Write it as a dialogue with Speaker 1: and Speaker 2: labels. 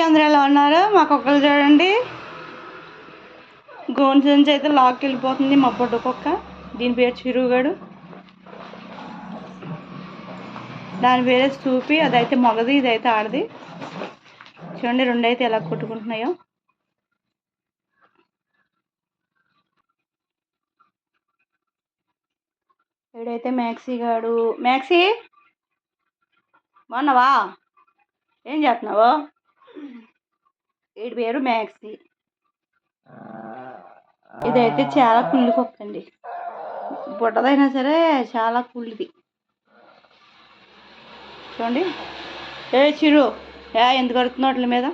Speaker 1: అందరూ ఎలా ఉన్నారు? మా కుక్కలు చూడండి, గోన్ సంచి అయితే లాక్కి వెళ్ళిపోతుంది. మా పొట్టు కుక్క, దీని పేరు చిరుగడు, దాని పేరే చూపి. అదైతే మగది, ఇదైతే ఆడది. చూడండి రెండు అయితే ఎలా కొట్టుకుంటున్నాయో. వీడైతే మ్యాక్సీ గాడు. మ్యాక్సీ బాగున్నావా? ఏం చేస్తున్నావు? వీడి పేరు మ్యాక్సీ. ఇదైతే చాలా కుళ్ళు కుక్క అండి, బుడ్డదైనా సరే చాలా కుళ్ళిది. చూడండి. ఏ చిరు, ఎందుకు అడుగుతున్నావు వాటి మీద?